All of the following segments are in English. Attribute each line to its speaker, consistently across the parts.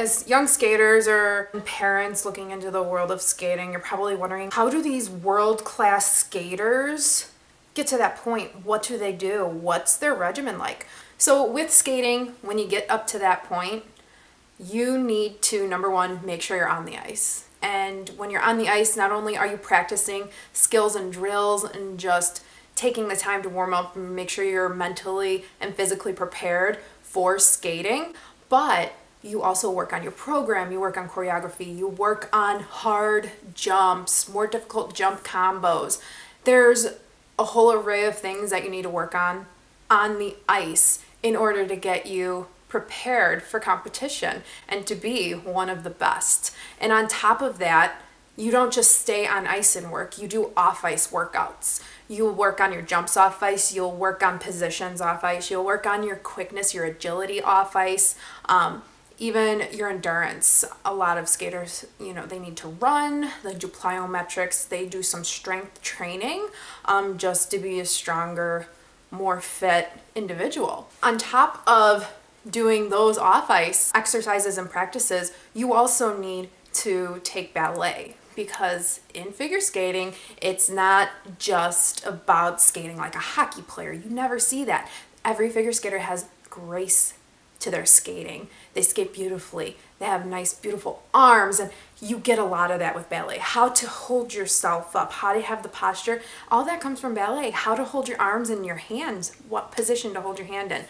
Speaker 1: As young skaters or parents looking into the world of skating, you're probably wondering, how do these world-class skaters get to that point? What do they do? What's their regimen like? So with skating, when you get up to that point, you need to, number one, make sure you're on the ice. And when you're on the ice, not only are you practicing skills and drills and just taking the time to warm up and make sure you're mentally and physically prepared for skating, but you also work on your program, you work on choreography, you work on hard jumps, more difficult jump combos. There's a whole array of things that you need to work on the ice in order to get you prepared for competition and to be one of the best. And on top of that, you don't just stay on ice and work, you do off-ice workouts. You'll work on your jumps off ice, you'll work on positions off ice, you'll work on your quickness, your agility off ice, even your endurance. A lot of skaters, they need to run, they do plyometrics, they do some strength training just to be a stronger, more fit individual. On top of doing those off-ice exercises and practices, you also need to take ballet, because in figure skating, it's not just about skating like a hockey player. You never see that. Every figure skater has grace to their skating. They skate beautifully. They have nice, beautiful arms, and you get a lot of that with ballet. How to hold yourself up, how to have the posture, all that comes from ballet. How to hold your arms in your hands, what position to hold your hand in.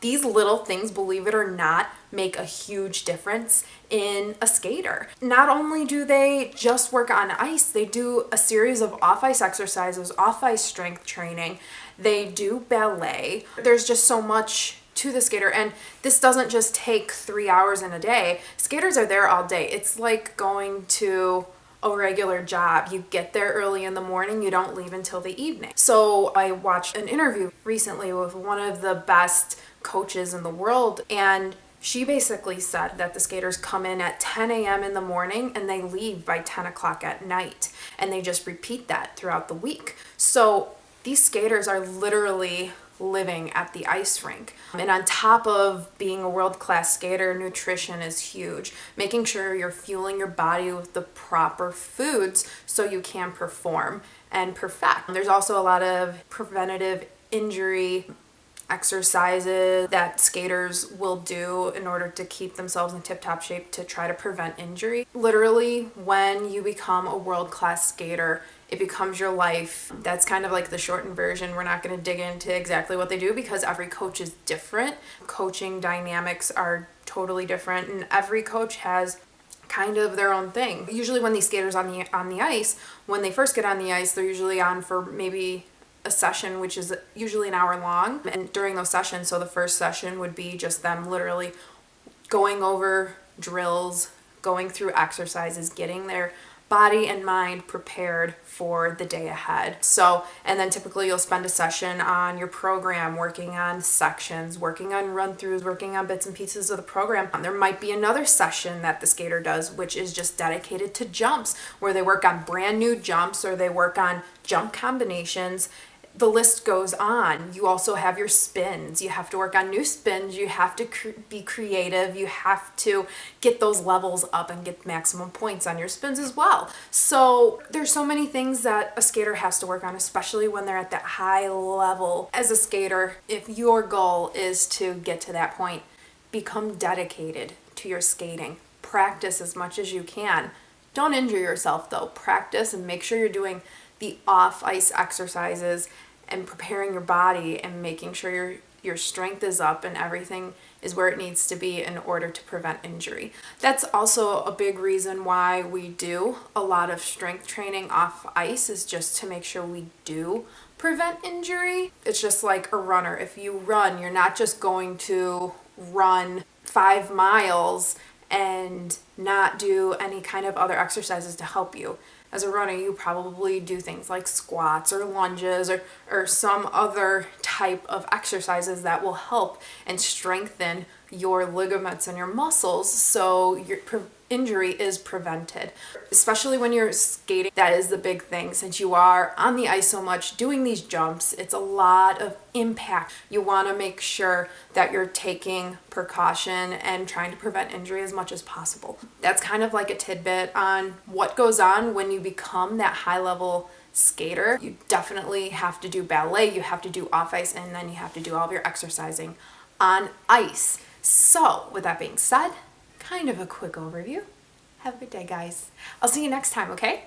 Speaker 1: These little things, believe it or not, make a huge difference in a skater. Not only do they just work on ice, they do a series of off-ice exercises, off-ice strength training. They do ballet. There's just so much to the skater, and this doesn't just take 3 hours in a day. Skaters are there all day. It's like going to a regular job. You get there early in the morning, you don't leave until the evening. So I watched an interview recently with one of the best coaches in the world, and she basically said that the skaters come in at 10 a.m. in the morning and they leave by 10 o'clock at night, and they just repeat that throughout the week. So these skaters are literally living at the ice rink. And on top of being a world-class skater, nutrition is huge. Making sure you're fueling your body with the proper foods so you can perform and perfect. There's also a lot of preventative injury exercises that skaters will do in order to keep themselves in tip-top shape to try to prevent injury. Literally, when you become a world-class skater, it becomes your life. That's kind of like the shortened version. We're not going to dig into exactly what they do because every coach is different. Coaching dynamics are totally different, and every coach has kind of their own thing. Usually when these skaters on the ice, when they first get on the ice, they're usually on for maybe a session, which is usually an hour long. And during those sessions, so the first session would be just them literally going over drills, going through exercises, getting their body and mind prepared for the day ahead. So, and then typically you'll spend a session on your program, working on sections, working on run-throughs, working on bits and pieces of the program. There might be another session that the skater does, which is just dedicated to jumps, where they work on brand new jumps or they work on jump combinations. The list goes on. You also have your spins. You have to work on new spins. You have to be creative. You have to get those levels up and get maximum points on your spins as well. So there's so many things that a skater has to work on, especially when they're at that high level. As a skater, if your goal is to get to that point, become dedicated to your skating. Practice as much as you can. Don't injure yourself though. Practice and make sure you're doing the off-ice exercises and preparing your body and making sure your strength is up and everything is where it needs to be in order to prevent injury. That's also a big reason why we do a lot of strength training off ice, is just to make sure we do prevent injury. It's just like a runner. If you run, you're not just going to run 5 miles and not do any kind of other exercises to help you. As a runner, you probably do things like squats or lunges or some other type of exercises that will help and strengthen your ligaments and your muscles so your injury is prevented. Especially when you're skating, that is the big thing. Since you are on the ice so much doing these jumps, it's a lot of impact. You want to make sure that you're taking precaution and trying to prevent injury as much as possible. That's kind of like a tidbit on what goes on when you become that high level skater. You definitely have to do ballet, you have to do off ice, and then you have to do all of your exercising on ice. So with that being said, kind of a quick overview. Have a good day, guys. I'll see you next time, okay?